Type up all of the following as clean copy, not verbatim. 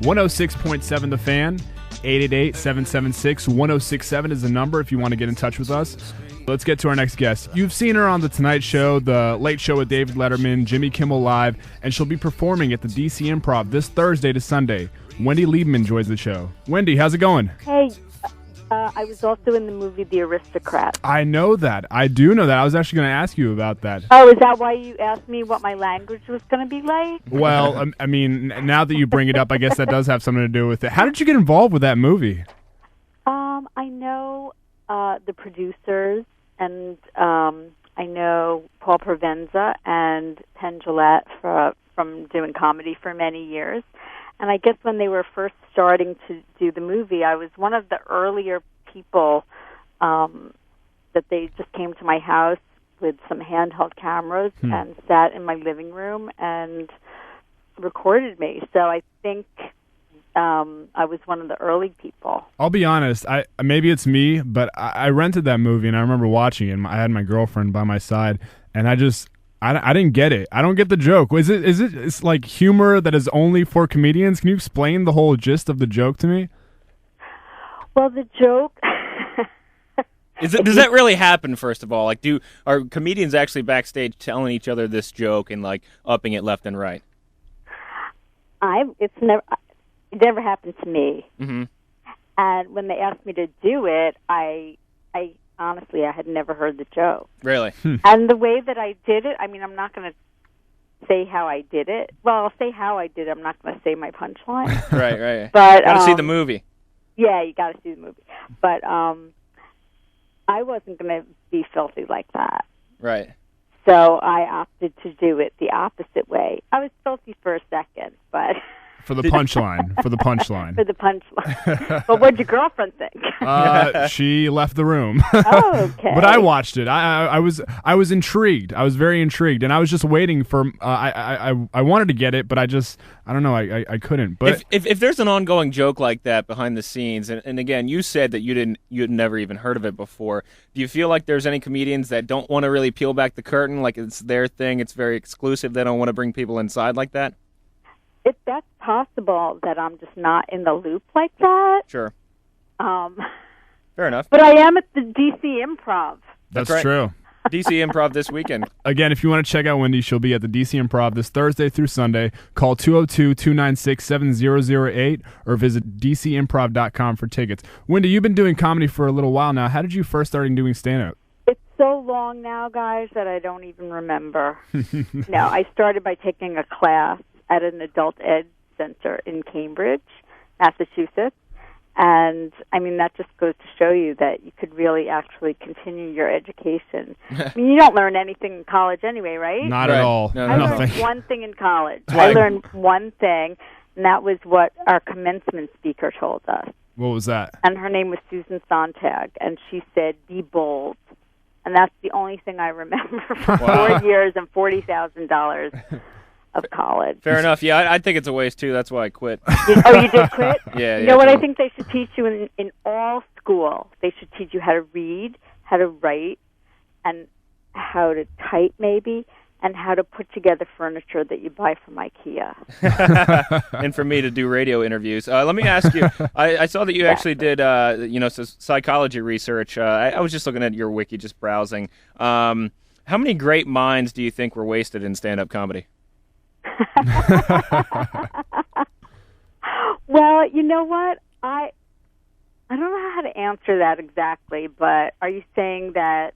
106.7 The Fan, 888-776-1067 is the number if you want to get in touch with us. Let's get to our next guest. You've seen her on The Tonight Show, The Late Show with David Letterman, Jimmy Kimmel Live, and she'll be performing at the DC Improv this Thursday to Sunday. Wendy Liebman joins the show. Wendy, how's it going? Hey, I was also in the movie The Aristocrats. I know that. I do know that. I was actually going to ask you about that. Oh, is that why you asked me what my language was going to be like? Well, I mean, now that you bring it up, I guess that does have something to do with it. How did you get involved with that movie? I know the producers, and I know Paul Provenza and Penn Jillette from doing comedy for many years. And I guess when they were first starting to do the movie, I was one of the earlier people that they just came to my house with some handheld cameras and sat in my living room and recorded me. So I think I was one of the early people. I'll be honest. Maybe it's me, but I rented that movie, and I remember watching it. I had my girlfriend by my side, and I didn't get it. I don't get the joke. It's like humor that is only for comedians? Can you explain the whole gist of the joke to me? Well, the joke... Does that really happen, first of all? Like, are comedians actually backstage telling each other this joke and, like, upping it left and right? It never happened to me. Mm-hmm. And when they asked me to do it, I honestly, I had never heard the joke. Really? And the way that I did it, I mean, I'm not going to say how I did it. Well, I'll say how I did it. I'm not going to say my punchline. Right. But got to see the movie. Yeah, you got to see the movie. But I wasn't going to be filthy like that. Right. So I opted to do it the opposite way. I was filthy for a second, but... For the punchline. For the punchline. But what'd your girlfriend think? She left the room. Oh, okay. But I watched it. I was intrigued. I was very intrigued, and I was just waiting for. I wanted to get it, but I don't know. I couldn't. But if there's an ongoing joke like that behind the scenes, and again, you said that you'd never even heard of it before. Do you feel like there's any comedians that don't want to really peel back the curtain, like it's their thing, it's very exclusive, they don't want to bring people inside like that? If that's possible, that I'm just not in the loop like that. Sure. Fair enough. But I am at the DC Improv. That's right. true. DC Improv this weekend. Again, if you want to check out Wendy, she'll be at the DC Improv this Thursday through Sunday. Call 202-296-7008 or visit dcimprov.com for tickets. Wendy, you've been doing comedy for a little while now. How did you first start doing stand-up? It's so long now, guys, that I don't even remember. No, I started by taking a class at an adult ed center in Cambridge, Massachusetts. And, I mean, that just goes to show you that you could really actually continue your education. I mean, you don't learn anything in college anyway, right? Not at all. No, I nothing. learned one thing in college. Right. I learned one thing, and that was what our commencement speaker told us. What was that? And her name was Susan Sontag, and she said, be bold. And that's the only thing I remember from 4 years and $40,000 of college. Fair enough. Yeah, I think it's a waste, too. That's why I quit. Oh, you did quit? Yeah. You know what I think they should teach you in all school? They should teach you how to read, how to write, and how to type, maybe, and how to put together furniture that you buy from IKEA. And for me to do radio interviews. Let me ask you, I saw that you actually did psychology research. I was just looking at your wiki, just browsing. How many great minds do you think were wasted in stand-up comedy? Well, you know what? I don't know how to answer that exactly, but are you saying that?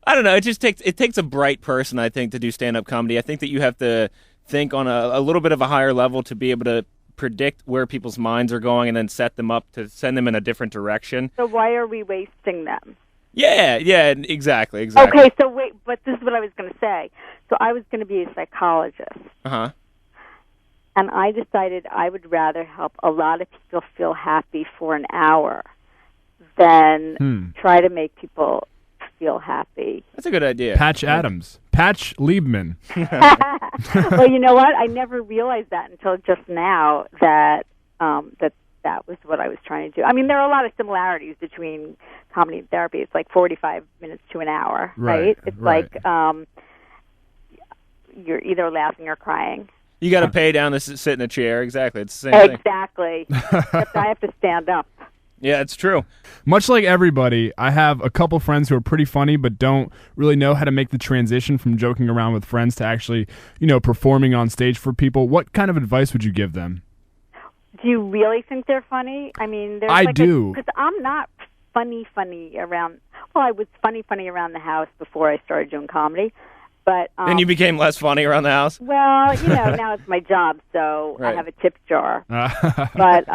I don't know. It takes a bright person, I think, to do stand-up comedy. I think that you have to think on a little bit of a higher level to be able to predict where people's minds are going and then set them up to send them in a different direction. So why are we wasting them? Yeah, exactly. Okay, so wait, but this is what I was going to say. So I was going to be a psychologist. Uh-huh. And I decided I would rather help a lot of people feel happy for an hour than try to make people feel happy. That's a good idea. Patch Adams. Patch Liebman. Well, you know what? I never realized that until just now that that was what I was trying to do. I mean, there are a lot of similarities between comedy and therapy. It's like 45 minutes to an hour, right? It's like you're either laughing or crying. You got to pay down to sit in a chair. Exactly. It's the same thing. Exactly. Except I have to stand up. Yeah, it's true. Much like everybody, I have a couple friends who are pretty funny but don't really know how to make the transition from joking around with friends to actually, performing on stage for people. What kind of advice would you give them? Do you really think they're funny? I mean, I do. Because I'm not funny around. Well, I was funny around the house before I started doing comedy, but Then you became less funny around the house. Well, now it's my job, so Right. I have a tip jar. But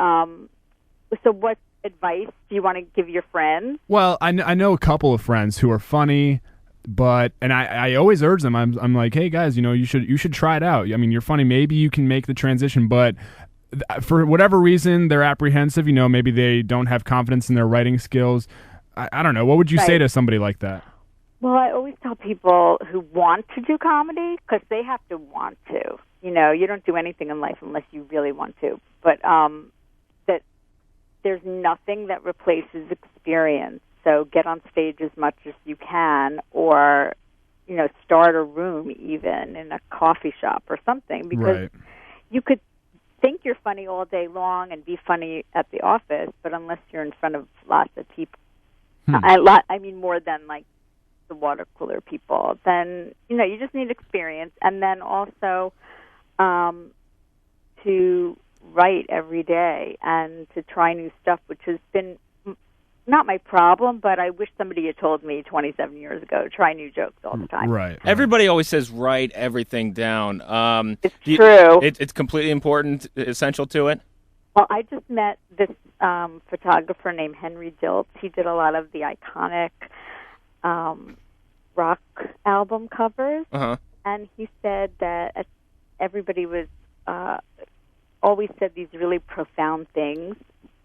so what advice do you want to give your friends? Well, I know a couple of friends who are funny, and I always urge them. I'm like, hey guys, you should try it out. I mean, you're funny. Maybe you can make the transition, but for whatever reason, they're apprehensive. Maybe they don't have confidence in their writing skills. I don't know. What would you say to somebody like that? Well, I always tell people who want to do comedy, because they have to want to. You don't do anything in life unless you really want to. But that there's nothing that replaces experience. So get on stage as much as you can, or start a room even in a coffee shop or something, because you could think you're funny all day long and be funny at the office, but unless you're in front of lots of people, I mean more than like the water cooler people, then you just need experience, and then also to write every day and to try new stuff, which has been not my problem, but I wish somebody had told me 27 years ago, try new jokes all the time. Right. Everybody always says write everything down. It's true. It's completely important, essential to it. Well, I just met this photographer named Henry Diltz. He did a lot of the iconic rock album covers, and he said that everybody was always said these really profound things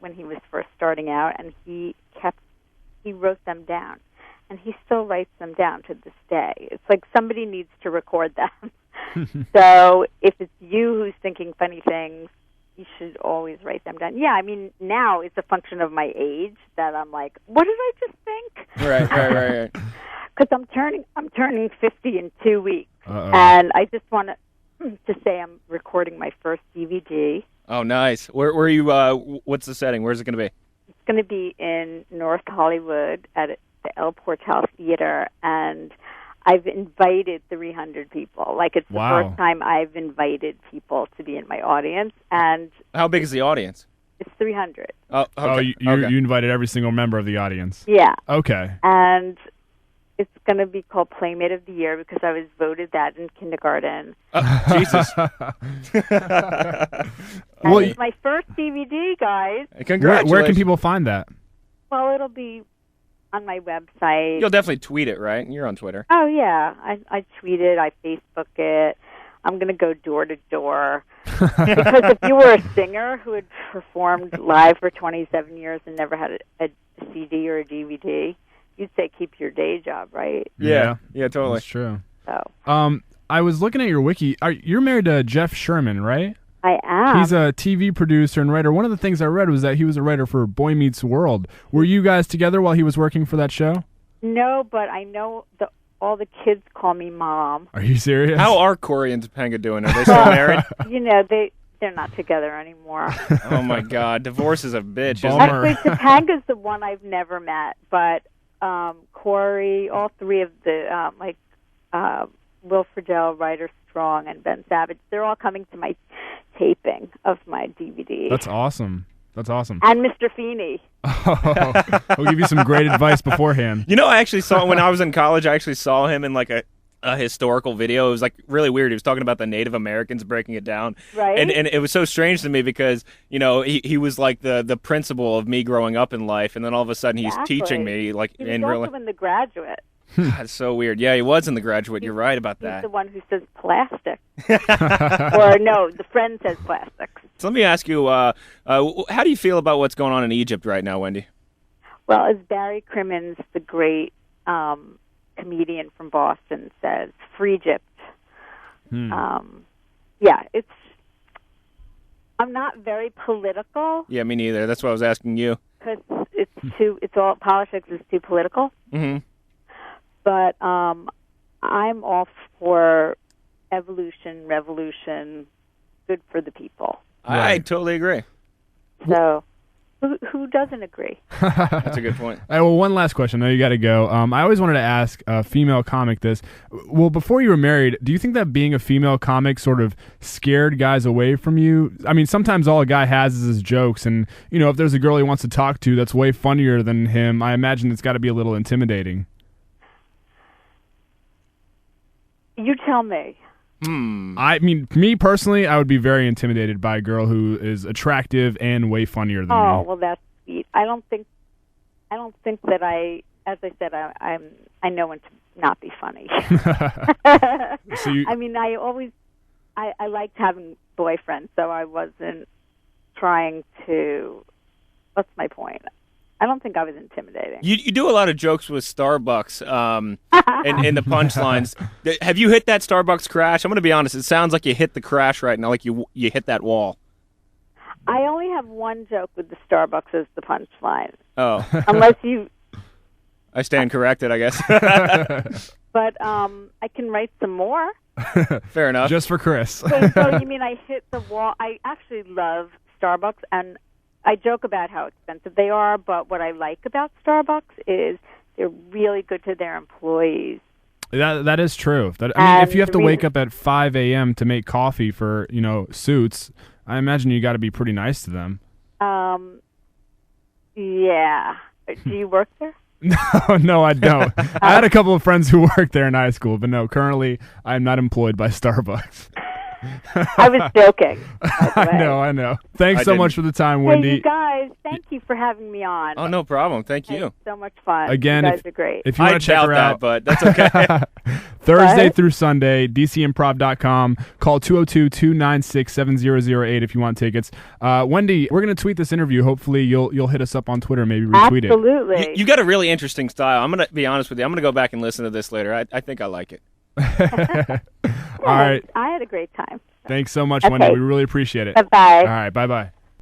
when he was first starting out, and he wrote them down, and he still writes them down to this day. It's like somebody needs to record them. So if it's you who's thinking funny things, you should always write them down. Yeah, I mean, now it's a function of my age that I'm like, what did I just think? Right. Because I'm turning 50 in 2 weeks, and I just want to say I'm recording my first DVD. Oh, nice. Where are you? What's the setting? Where's it going to be? It's going to be in North Hollywood at the El Portal Theater, and I've invited 300 people. Like, it's the first time I've invited people to be in my audience. And how big is the audience? It's 300. Oh, okay. You invited every single member of the audience. Yeah. Okay. And it's going to be called Playmate of the Year because I was voted that in kindergarten. Jesus. And it's my first DVD, guys. Congratulations. Where can people find that? Well, it'll be on my website. You'll definitely tweet it, right? You're on Twitter. Oh, yeah. I tweet it. I Facebook it. I'm going to go door to door. Because if you were a singer who had performed live for 27 years and never had a CD or a DVD, you'd say keep your day job, right? Yeah, totally. That's true. So. I was looking at your wiki. You're married to Jeff Sherman, right? I am. He's a TV producer and writer. One of the things I read was that he was a writer for Boy Meets World. Were you guys together while he was working for that show? No, but I know all the kids call me Mom. Are you serious? How are Corey and Topanga doing? Are they still married? They're not together anymore. Oh, my God. Divorce is a bitch, isn't it? Actually, Topanga's the one I've never met, but Corey, all three of the, Will Friedle, Ryder Strong, and Ben Savage, they're all coming to my taping of my DVD. That's awesome. And Mr. Feeney. Oh, we'll give you some great advice beforehand. I actually saw, when I was in college, I actually saw him in like a historical video. It was like really weird. He was talking about the Native Americans, breaking it down. Right. And it was so strange to me because, he was like the principal of me growing up in life. And then all of a sudden he's teaching me like he was also in The Graduate. That's so weird. Yeah, he was in The Graduate. You're right about that. He's the one who says plastic. Or no, the friend says plastics. So let me ask you, how do you feel about what's going on in Egypt right now, Wendy? Well, as Barry Crimmins, the great comedian from Boston, says, free Egypt. I'm not very political. Yeah, me neither. That's why I was asking you. Because politics is too political. Mm-hmm. But I'm all for evolution, revolution, good for the people. I Right. totally agree. So, who doesn't agree? That's a good point. All right, well, one last question. I know you got to go. I always wanted to ask a female comic this. Well, before you were married, do you think that being a female comic sort of scared guys away from you? I mean, sometimes all a guy has is his jokes, and if there's a girl he wants to talk to that's way funnier than him, I imagine it's got to be a little intimidating. You tell me. I mean, me personally, I would be very intimidated by a girl who is attractive and way funnier than Oh, me. well, that's sweet. I don't think that as I said, I know when to not be funny. So you, I mean, I liked having boyfriends, so I wasn't trying to. What's my point? I don't think I was intimidating. You do a lot of jokes with Starbucks and the punchlines. Have you hit that Starbucks crash? I'm going to be honest. It sounds like you hit the crash right now, like you hit that wall. I only have one joke with the Starbucks as the punchline. Oh. Unless you... I stand corrected, I guess. But I can write some more. Fair enough. just for Chris. Wait, so you mean I hit the wall? I actually love Starbucks, and I joke about how expensive they are, but what I like about Starbucks is they're really good to their employees. That is true. I mean, if you have to And wake up at 5 a.m. to make coffee for Suits, I imagine you got to be pretty nice to them. Yeah. Do you work there? No, I don't. I had a couple of friends who worked there in high school, but no, currently I'm not employed by Starbucks. I was joking. By the way. I know. Thanks I so didn't. much for the time, Hey, Wendy. you guys, thank you for having me on. Oh, no problem. Thank you. It's so much fun. Again, you guys are great. If you I want to check doubt her that, out, but that's okay. Thursday What? through Sunday, DCImprov.com. Call 202-296-7008 if you want tickets. Wendy, we're going to tweet this interview. Hopefully you'll hit us up on Twitter, maybe retweet it. Absolutely. You got a really interesting style. I'm going to be honest with you. I'm going to go back and listen to this later. I think I like it. All right. I had a great time. Thanks so much, Okay. Wendy. We really appreciate it. Bye-bye. All right. Bye-bye.